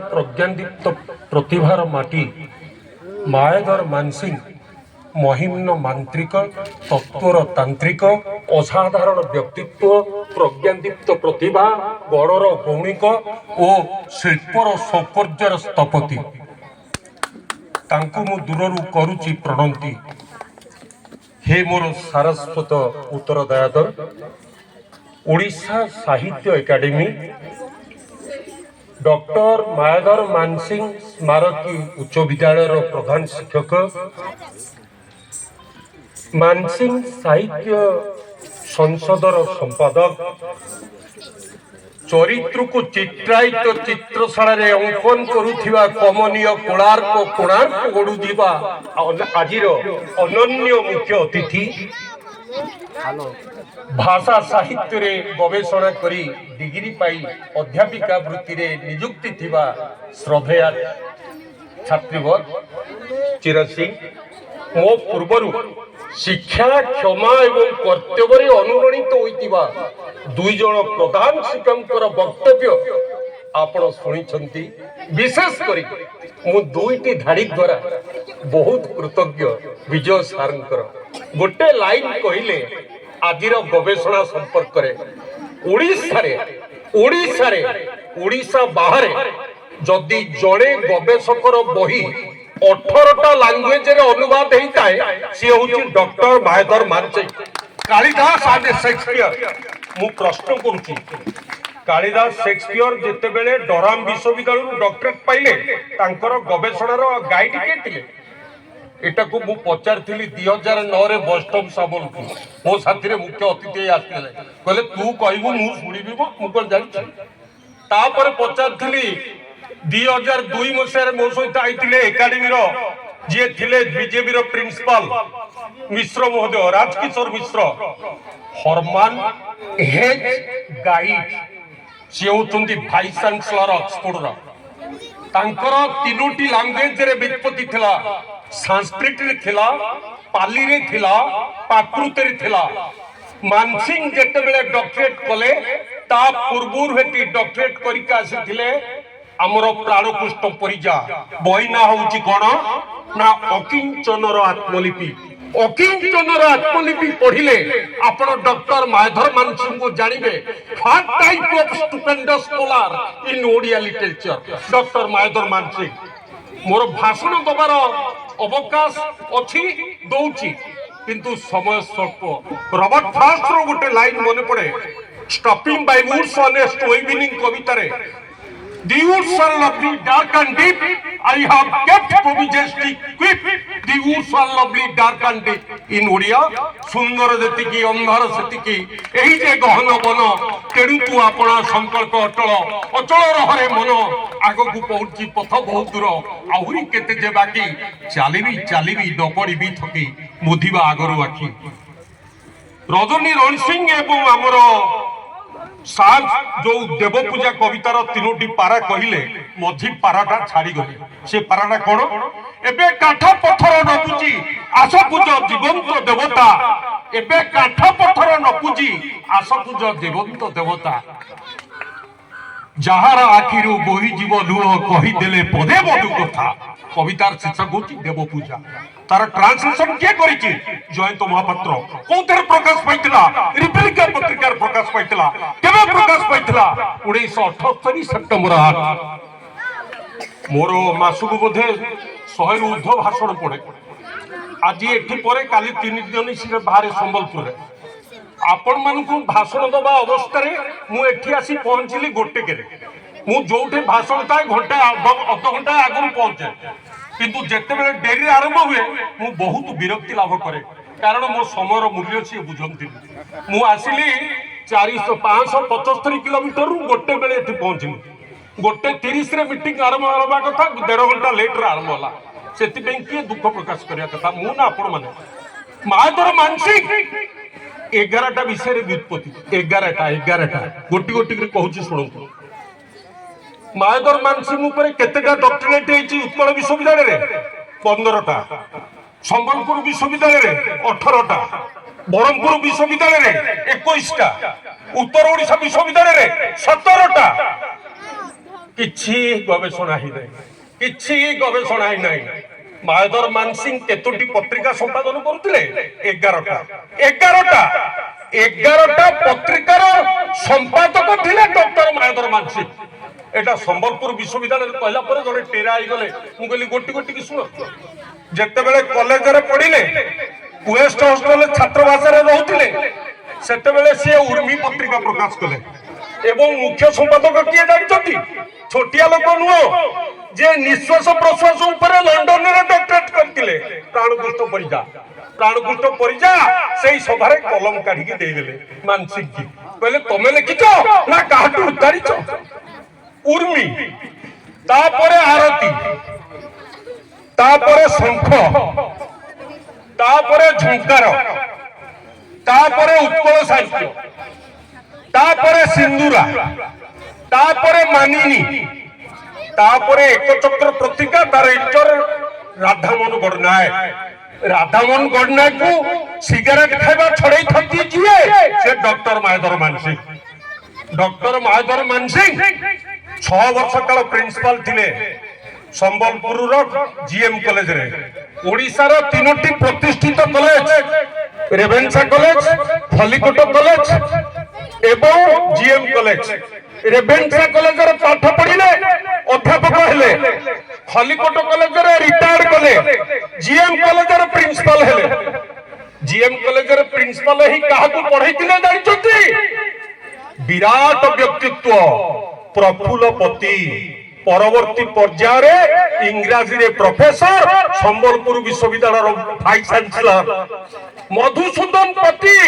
प्रज्ञादीप्त प्रतिभार माटी मायाधर मानसिंह महिम्न मांत्रिक तत्वर तांत्रिक असाधारण व्यक्तित्व प्रज्ञादीप्त प्रतिभा गणर गौणिक और शिल्पर सौकर्यर स्थपति तांकु मु दूररू करुची प्रणति। हे मोर सारस्वत उत्तरदायादर ओडिशा साहित्य एकाडेमी डॉक्टर मायाधर मानसिंह स्मारकी उच्च विद्यालय प्रधान शिक्षक मानसिंह साहित्य संसदर संपादक चरित्र को चित्रायित चित्रशाला अंकन करुथिबा कमनीय कोणार्क गढ़ुवा आज अनन्य मुख्य अतिथि भाषा साहित्य रे गवेषणा करी डिग्री पाई अध्यापिका वृत्ति रे नियुक्ति थिबा श्रद्धेया छात्रीवर्ग चिरसिंह मो पूर्वर शिक्षा क्षमा एवं कर्तव्य अनुरणित होइतिबा दुई जन प्रधान शिक्षकर वक्तव्य आपण सुनिछंती। विशेष करी मु दुईटी धाड़ी द्वारा बहुत कृतज्ञ विजय सारंकर गोटे लाइन कहिले आजिर गवेषणा संपर्क रे ओडिशा बाहर जदि जड़े गवेषकर बही 18टा लैंग्वेज रे अनुवाद होता है सी हूँ doctor Mayadhar Mansingh Kalidas and Shakespeare. मु प्रश्न करुच्ची कालिदास शेक्सपियर जिते बेले डराम विश्वविद्यालय डॉक्टरेट पाइले तांकर गवेषणार गाइड के थिले एटा को मु पचारथिली 2009 रे बस्टॉप साबल को मो साथी रे मुख्य अतिथि आस्थिले कहले तू कहबो मु सुनिबी मु कोन जानि तापर पचारथिली 2002 मसिया रे मो सहित आइथिले एकाडेमी रो जे थिले बीजेपी रो प्रिंसिपल मिश्र महोदय राजकिशोर मिश्र हरमान हेज गाइड से होचंती वाइस चांसलर ऑक्सफोर्ड रो तांकर तीनोटी लैंग्वेज रे व्युत्पत्ति थिला संस्कृत रे थिला पाली रे थिला प्राकृत रे थिला मानसिंह जेते बेले डॉक्टरेट कले ता पूर्वुर हेटी डॉक्टरेट करिका आसीथिले हमरो प्राणपुष्ट परिजा बही ना होउची कोन ना अकिंचनर आत्मलिपि पढ़िले आपण डॉक्टर मायाधर मानसिंह को जानिबे what type of stupendous scholar in Odia literature doctor Mayadhar Mansingh. मोर भाषण दबार अवकाश अछि दउची किंतु समय स्वल्प। रॉबर्ट फ्रॉस्ट रो गोटे लाइन मने पड़े stopping by woods on a evening कविता रे The woods are lovely, dark and deep. I have kept provisions quick. The woods are lovely, dark and deep. In Odia, सुंदर जतिकी अंधार सेतिकी एही जे गहन बन तेणु तू आपणा संकल्प अटल अचल रहरे मन आगकू पहुंची पथ बहुत दूर आहुरी केते जे बाकी चालिबी दपड़ीबी थकी मुधिबा आगरु आखी। रजनी रणसिंह एवं आमर साल जो देवपूजा कवितार तीनोटी पारा कहिले मझी पाराटा छाड़ी गले से पाराटा कोन एबे काठ पत्थर न पूजी आस पूज जीवंत देवता एबे काठ पत्थर न पूजी आस पूज जीवंत देवता जहार आखिरु बोही जीव लुह कहि देले पदे बडु कथा कवितार शीर्षक होची देवपूजा तार ट्रांसलेशन के करिछि जयंत महापात्र कोथर प्रकाश पाइतला रिपब्लिका पत्रिकार प्रकाश पाइतला केबे प्रकाश पाइतला 1978 सेप्टेम्बर 8 मोरो मासुकु बोधे 100 रु ऊर्ध्व भाषण पड़े आज एठी परे काली 3 दिन से बाहर संबलपुर रे आपण मानकु भाषण दबा अवस्था रे मु एठी आसी पहुंचली गोटे केरे मु जोठे भाषण ताय घंटा अध घंटा आगु पहुंचे किंतु जेते बेले डेरी आरंभ हुए मु बहुत विरक्ति लाभ करे कारण मो समयर मूल्य से बुझंती मु आसिली 575 किलोमीटर रु गोटे बेले एठी पहुंचली गोटे 30 रे मीटिंग आरंभ होबा कथा 1.5 घंटा लेट रे आरंभ होला सेति बें के दुख प्रकाश करिया कथा मु ना आपण माने मायाधर मानसिंह 11टा विषय रे व्युत्पत्ति 11टा गोटी गोटी के कहूची सुनंतु मायाधर मानसिंह ऊपर केतेटा डॉक्टरेट हेची उत्कल विश्वविद्यालय रे 15टा संबलपुर विश्वविद्यालय रे 18टा ब्रह्मपुर विश्वविद्यालय रे 21टा उत्तर ओडिशा विश्वविद्यालय रे 17टा କିଛି ଗବେଷଣା ହେଇନାହିଁ, କିଛି ଗବେଷଣା ହେଇନାହିଁ। ମାୟାଧର ମାନସିଂ କେତୋଟି ପତ୍ରିକା ସମ୍ପାଦନ କରୁଥିଲେ? 11ଟା। 11ଟା ପତ୍ରିକାର ସମ୍ପାଦକ ଥିଲେ ଡକ୍ଟର ମାୟାଧର ମାନସିଂ। এটা সম্বলপুর বিশ্ববিদ্যালয় কহিলা পরে জনে টেরা হইগলে মু কইলি গোটি গোটি কি শুন যেতেবেলে কলেজরে পড়িলে ওয়েস্ট হস্টেলে ছাত্রবাসরে রহুଥିଲେ সেতেবেলে সে উর্মি পত্রিকা প্রকাশ কলে এবং মুখ্য সম্পাদক কিয়ে জানিছন্তি? ছোটিয়া লোক নুহ, যে নিঃশ্বাস প্রশ্বাস উপরে লন্ডনের ডক্টরেট করতিলে প্রাণপুষ্ট পরিজা। প্রাণপুষ্ট পরিজা সেই সভারে কলম কাঢ়িকি ଦେଇଦେଲେ ମାନସିଂ কি কইলে তুমি লিখিছ না কাহাটু উদ্ধারিছ? উর্মি, তারপরে আরতি, তারপরে শঙ্খ, তারপরে ঝঙ্কার, তারপরে উৎকল সাহিত্য, তারপরে সিন্দুরা, তারপরে মানিনী, তারপরে একচক্র পত্রিকা তার এডিটর রাধামোহন গড়নায়ক। রাধামোহন গড়নায়ক কু সিগারেট খাইবা ছড়াই থাকি কিয়ে? সে ডক্টর মায়াধর ମାନସିଂ। ডক্টর মায়াধর ମାନସିଂ 6 ବର୍ଷ କାଳ ପ୍ରିନ୍ସିପାଲ ଥିଲେ ସମ୍ବଲପୁରର ଜିଏମ୍ କଲେଜରେ। ଓଡ଼ିଶାର 3ଟି ପ୍ରତିଷ୍ଠିତ college, Ravenshaw college, Khallikote college ଏବଂ ଜିଏମ୍ କଲେଜ। ରେଭେନ୍ସା କଲେଜରେ ପାଠ ପଢିଲେ, ଅଧ୍ୟାପକ ହେଲେ, ଖଲିକୋଟ କଲେଜରେ ରିଟାୟାର୍ଡ କଲେ, ଜିଏମ୍ କଲେଜରେ ପ୍ରିନ୍ସିପାଲ ହେଲେ। ଜିଏମ୍ କଲେଜରେ ପ୍ରିନ୍ସିପାଲ ହିଁ କାହାକୁ ପଢେଇଥିଲେ ଜାଣିଛନ୍ତି? ବିରାଟ ବ୍ୟକ୍ତିତ୍ୱ প্রফুল্লপতি, পরবর্তী পর্যায়ে ইংরাজীরে প্রফেসর, সম্বলপুর বিশ্ববিদ্যালয়ের ভাইস চ্যান্সেলর মধুসূদন পতি,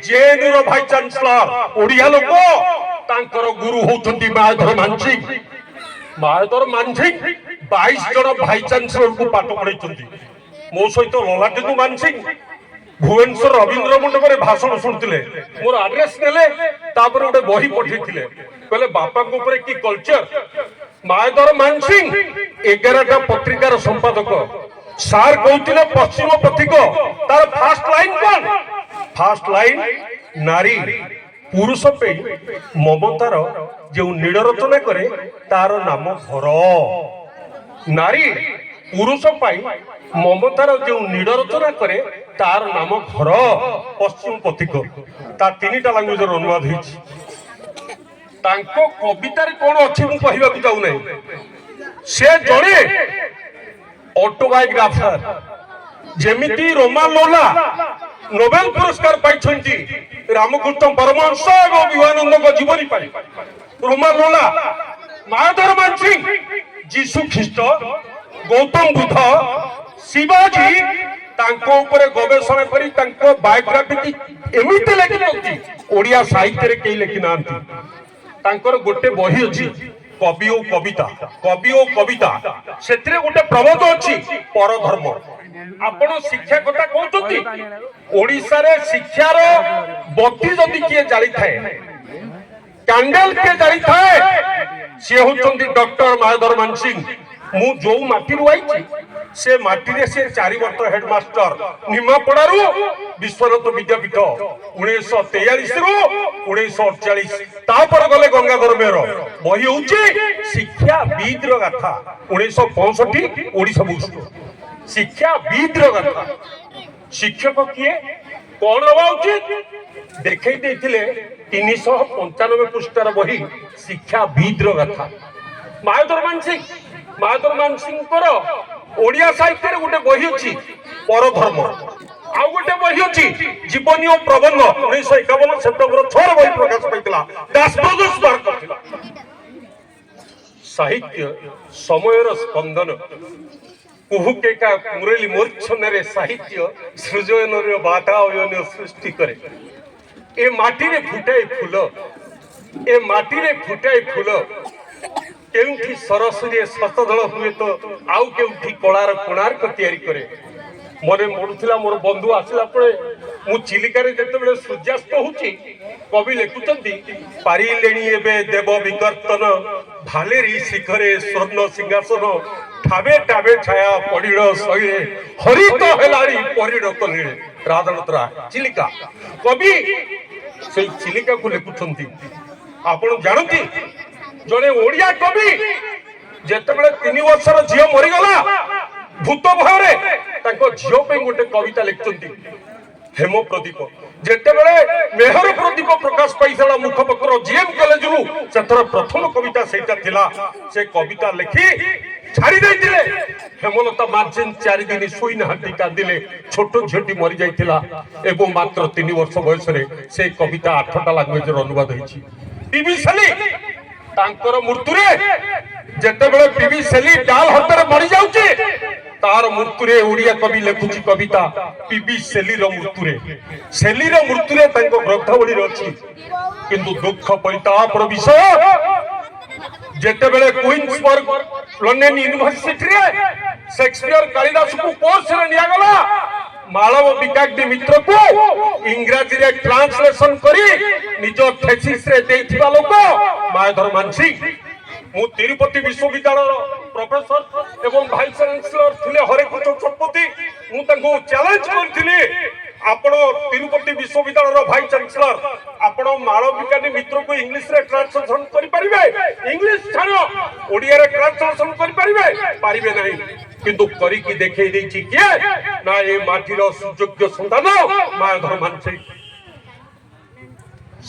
জেএনইউর ভাইস চ্যান্সেলর। ওড়িয়া লোক, তাঙ্কর গুরু হউছন্তি মায়াধর ମାନସିଂ। মায়াধর ମାନସିଂ 22 জন ভাইস চ্যান্সেলর কু পাঠ পড়াইছন্তি। ମୋ ସହିତ ଲଲାଟେନ୍ଦୁ ମାନସିଂ ভুবনেশ্বর রবীন্দ্র মণ্ডপরে ভাষণ শুণুଥିଲେ, মোর আড্রেস নেলে, তারপরে গোটে বহি পঠাইଥିଲେ, কইলে বাপাঙ্ক উপরে কি কলচর। মায়াধর ମାନସିଂ 11টা পত্রিকার সম্পাদক। সার কହୁଥିଲେ পশ্চিম পথিক, তার ফার্স্ট লাইন কোন? ফার্স্ট লাইন, নারী পুরুষ পে মমতার যে নীড় রচনা করে তার নাম ঘর। নারী পুরুষ পাই মমতার যে নীড় রচনা করে তার নাম ঘর। পশ্চিম পথিক তা 3টা ল্যাঙ্গুয়েজর অনুবাদ হয়েছে। তাঙ্ক কবিতার কোন ଅଛି ମୁଁ କହିବାକୁ যাଉ নাই। সে জনে অটোবায়োগ্রাফার, যেমিতি রোমা লোলা নোবেল পুরস্কার পাইছন্তি রামকৃষ্ণ পরমহংস এবং বিবেকানন্দଙ୍କ জীবনী পাই। রোমা লোলা, মায়াধর ମାନସିଂ যীশু খ্রিস্ট, গৌতম বুদ্ধ, শিবাজী ତାଙ୍କ ଉପରେ ଗବେଷଣା କରି ତାଙ୍କ ବାୟୋଗ୍ରାଫି କି ଏମିତି ଲେଖିଛନ୍ତି ଓଡ଼ିଆ ସାହିତ୍ୟରେ କେହି ଲେଖି ନାହାନ୍ତି। ତାଙ୍କର ଗୋଟେ ବହି ଅଛି କବି ଓ କବିତା। କବି ଓ କବିତା ସେଥିରେ ଗୋଟେ ପ୍ରବନ୍ଧ ଅଛି ପରଧର୍ମ। ଆପଣ ଶିକ୍ଷା କଥା କହୁଛନ୍ତି, ଓଡ଼ିଶାରେ ଶିକ୍ଷାର ବତି ଯଦି କିଏ ଜାଳିଥାଏ, କ୍ୟାଣ୍ଡେଲ କିଏ ଜାଳିଥାଏ, ସିଏ ହଉଛନ୍ତି ଡକ୍ଟର ମାୟାଧର ମାନସିଂ। ମୁଁ ଯୋଉ ମାଟିରୁ ଆଇଛି ସେ ମାଟିରେ ସେ 4 ବର୍ଷ ହେଡମାଷ୍ଟର ନିମାପଡ଼ାରୁ ବିଶ୍ୱନାଥ ବିଦ୍ୟାପୀଠ 1943 ରୁ 1948। ତାପରେ ଗଲେ ଗଙ୍ଗାଧର ମେହର। ବହି ହଉଛି ଶିକ୍ଷାବିଦର ଗାଥା 1965 ଓଡ଼ିଶା ବୁଷ୍ଟ। ଶିକ୍ଷାବିଦର ଗାଥା। ଶିକ୍ଷକ କିଏ, କଣ ହବା ଉଚିତ ଦେଖେଇ ଦେଇଥିଲେ 395 ପୃଷ୍ଠାର ବହି ଶିକ୍ଷାବିଦର ଗାଥା। ମାୟାଧର ମାନସିଂ, ମାୟାଧର ମାନସିଂଙ୍କର ଓଡ଼ିଆ ସାହିତ୍ୟରେ ଗୋଟେ ବହି ଅଛି ପରଧର୍ମ। ଆଉ ଗୋଟେ ବହି ଅଛି ଜୀବନୀ ଓ ପ୍ରବନ୍ଧ 1951 ସେପ୍ଟେମ୍ବର 6 ବହି ପ୍ରକାଶ ପାଇଥିଲା, ଦାସ ବ୍ରଦର୍ସ ବାହାର କରିଥିଲା। ସାହିତ୍ୟ ସମୟର ସ୍ପନ୍ଦନ, କୁହୁକେକା ମୁରଲି ମୂର୍ଚ୍ଛନାରେ ସାହିତ୍ୟ ସୃଜନର ବାତାୟନ ସୃଷ୍ଟି କରେ। ଏ ମାଟିରେ ଫୁଟାଏ ଫୁଲ, ଏ ମାଟିରେ ଫୁଟାଏ ଫୁଲ, কেউঠি সরস্বতী শতদল হুয়ে তো আউ কেউঠি কলার কোণার্ক তৈরি করে। মনে পড়ুলা মোর বন্ধু আসিলা পরে মু চিলিকারে যেতবে সূর্যাস্ত হচ্ছে, কবি লেখুଛନ୍ତି পারিলেনি এবে দেব বিকর্তন, ভালেরি শিখরে স্বর্ণ সিংহাসন, ঠাবে ঠাবে ছায়া পড়িল শৈরে, হরিত হেলাড়ি পরিণ কলিলে। রাধানাথ রায়, চিলিকা। কবি সেই চিলিকাକୁ লেখুଛନ୍ତି। ଆପଣ ଜାଣନ୍ତି जड़े ओडिया कवि जेतेबेले 3 वर्षर झियो मरीगला भूत भୟରେ तांको झियो पे गोटे कविता लिखचंती हेम प्रदीप जेतेबेले मेहर प्रदीप प्रकाश पाइसला मुखपत्र जीएम कॉलेज रु सेथर प्रथम कविता सेटा थिला से कविता लिखि छाड़ी दैथिले हेमलता मार्जिन 4 दिन सोई नाहती कांदिले छोट झियोटी मरी जाइथिला एवं मात्र 3 वर्ष बयस रे से कविता 8टा लैंग्वेज रो अनुवाद होईछि पीवी सेली तांकर मृत्यु रे जेतेबेले पीवी सेली डाल हतरे मरी जाउछि तार मृत्यु रे ओडिया कवि लेखुछि कविता पीवी सेली रो मृत्यु रे तांको ग्रंथावली रे अछि किंतु दुख परिताप रो विषय जेतेबेले क्वींसबर्ग लंडन यूनिवर्सिटी रे शेक्सपियर कालिदास को कोर्स रे निया गला मालव विकाग्नि मित्र को इंग्रजी रे ट्रांसलेशन करी निज थेसिस रे देथिबा लोक मायाधर मानसी मु तिरुपति विश्वविद्यालय प्रोफेसर एवं वाइस चांसलर थिले हरेकृष्ण चतुर्वेदी मु तांको चैलेंज करथिली आपण तिरुपति विश्वविद्यालय वाइस चांसलर आपण मालव विकाग्नि मित्र को इंग्लिश रे ट्रांसलेशन करि परिबे इंग्लिश छानो ओडिया रे ट्रांसलेशन करि परिबे नहीं किंतु करी की देखै दैछि के ना ए माटीर सुयोग्य संतान मायाधर मानसी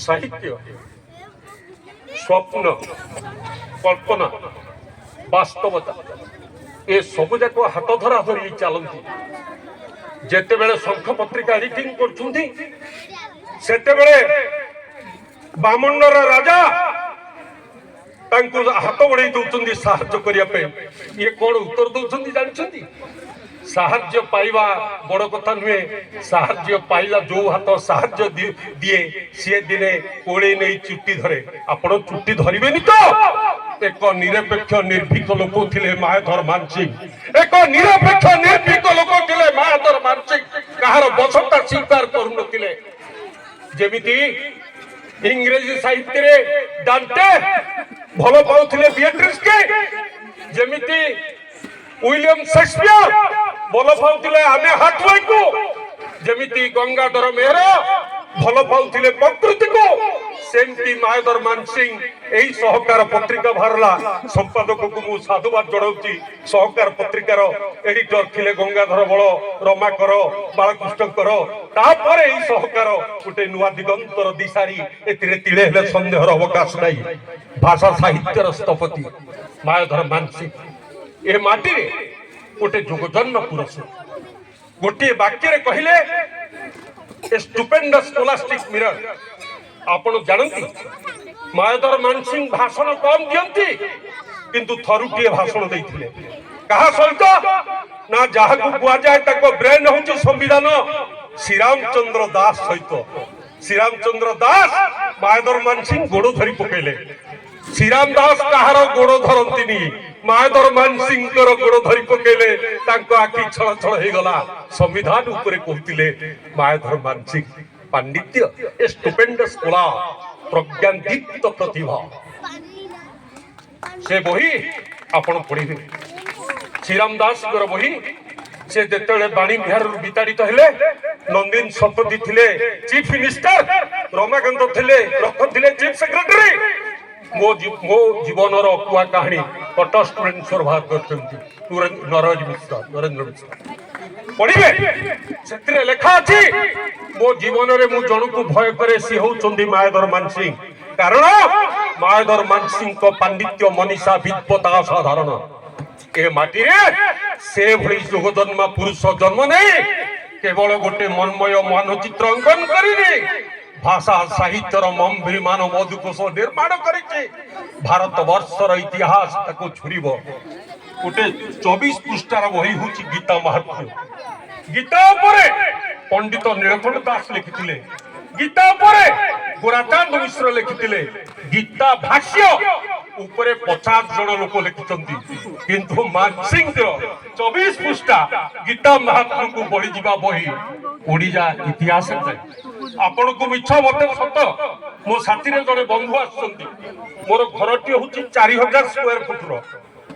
साहित्य स्वप्न कल्पना वास्तवता ए सब जाक हाथ धरा धरी चलती जेते बेले शंख पत्रिका एडिटिंग करछुंती सेते बेले बामंडर राजा तांको हाथ बढ़ाई दउछंती साहाय्य करिया पे ये कोन उत्तर दउछंती जानछंती साहाय्य पाइबा बड़ कथा नुहे साहाय्य पाइला जो हाथ साहाय्य दिए सी दिने कोड़े नहीं चुट्टी धरे आपण चुट्टी धरिबेनी तो एक निरपेक्ष निर्भीक लोक थिले मायाधर मानसिंह एक निरपेक्ष निर्भीक लोक थिले मायाधर मानसिंह कहार बसता स्वीकार करू नथिले जेमिति इंग्रेजी साहित्य रे डांटे भलो पाउथिले बिएट्रिस के जेमिति विलियम शेक्सपियर भलो पाउथिले आने हाथवे को जेमिति गंगाधर मेहरा भलो पाउथिले प्रकृति को सेमती मायाधर मानसिंह एही सहकार पत्रिका भारला संपादक को मु साधुवाद जणाउची सहकार पत्रिकार एडिटर थिले गंगाधर बळ रमाकर बालकृष्णकर तापर एही सहकार गुटे नुवा दिगंतर दिशारी एतिरे तिळे हेले संदेहर अवकाश नाही भाषा साहित्यर स्थपति मायाधर मानसिंह ए माटी रे गोटे जुगजन्म पुरुष गोटे वाक्य रे कहिले ए स्टुपेंडस स्कोलास्टिक मिरर आपण जानती मायाधर मानसिंह भाषण कम दियंती किंतु थरुटिए भाषण देइथिले कहा सहित ना जहा को बुआ जाए ताको ब्रेन होची संविधान श्रीरामचंद्र दास सहित श्रीरामचंद्र दास मायाधर मानसिंह गोड़ धरी पकेले श्रीराम दास कहार गोड़ धरंतीनी मायाधर मानसिंह गोड़ धरी पकेले तांको आखि छळ छळ हे गला संविधान ऊपर कहतिले मायाधर मानसिंह पांडित्य ए स्टुपेंडस कला प्रज्ञादीप्त प्रतिभा से बही आपण पढ़िबे श्रीराम दास गोर बही से जेतेले बाणी बिहार विताड़ित हेले नंदिन शतपथी थिले चीफ मिनिस्टर रमाकांत थिले रख थिले चीफ सेक्रेटरी मो जीवन कुआ कहानी कट स्टूडेंट बाहर करछंती नरेंद्र मिश्र पढ़िबे सेतिरे लेखा अछि मो जीवन रे मु जण को भय करे सी होचंदी मायाधर मानसिंह कारण मायाधर मानसिंह को पांडित्य मनीषा विद्वता साधारण ए माटी रे से भली जुगजन्मा पुरुष जन्म नहीं केवल गोटे मनमय मानचित्र अंकन करिने भाषा साहित्यर मम्भिमान मधुकोश निर्माण करिछि भारत वर्षर इतिहास ताको छुरिबो गोटे 24 पृष्ठार बही होची गीता महात्म्य गीता उपरे पंडित नीलकंठ दास लिखिथिले गीता उपरे गोराचांद मिश्र लिखिथिले गीता भाष्य उपरे 50 जन लोक लिखिचंती किंतु मानसिंह 24 पृष्ठा गीता महात्म्य को बढ़ी जीवा बही ओडिया इतिहास आपण को मिछ मते सत मो साथी रे जने बंधु आछंती मोर घरटी होची 4000 स्क्वायर फुट रो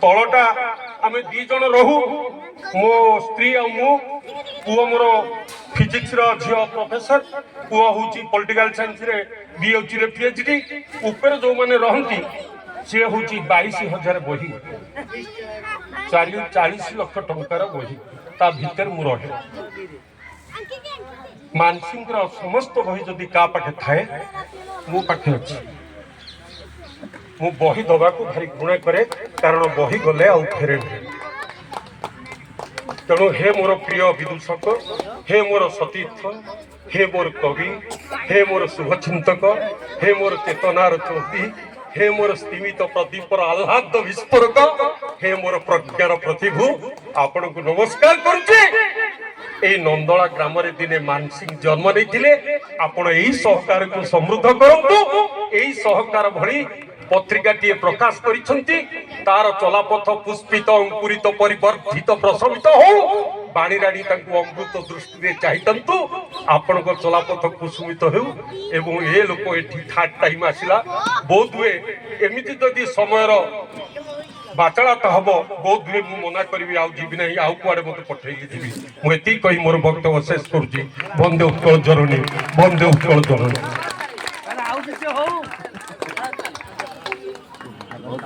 तलटा आमे 2 जन रहू मो स्त्री आ मु पुओ मोर फिजिक्स रो झियो प्रोफेसर पुओ होची पॉलिटिकल साइंस रे बीएचडी रे पीएचडी ऊपर जो माने रहंती सी हूँ 22,000 बही 40 लाख टंकार बही ता भीतर मु रहे मानसिंह समस्त बही जदि का पाखे थाए मो पाखे अच्छी मु बही दबा को भारी घृणा करे कारण बही गले आउ फेरे तेणु हे मोर प्रिय विदूषक हे मोर सतीर्थ हे मोर कवि हे मोर शुभचिंतक हे मोर चेतनार चौकी हे मोर स्तिमित प्रदीपर आह्लाद विस्फोरक हे मोर प्रज्ञार प्रतिभू आपण को नमस्कार करुचे ए नंदला ग्राम रे दिने मानसिंह जन्म नहीं आपण यही सहकार को समृद्ध करंतु यही सहकार भली पत्रिका टी प्रकाश करिसंती तार चलापथ पुष्पित अंकुरित परिवर्धित प्रशमित हो बाणी राणी तांको अमृत दृष्टि रे चाहितंतु आपण को चलापथ कुसुमित हो एवं ए लोक एठी थर्ड टाइम आसिला बहुत हुए एमिति जदि समयर बाचालात हम बहुत हुए मु मना करी आउ जीवी नहीं आउ कुआडे मते पठेली जीवी मु एति कहि मोर वक्तव्य शेष करूची वंदे उत्कल जननी वंदे उत्कल जननी।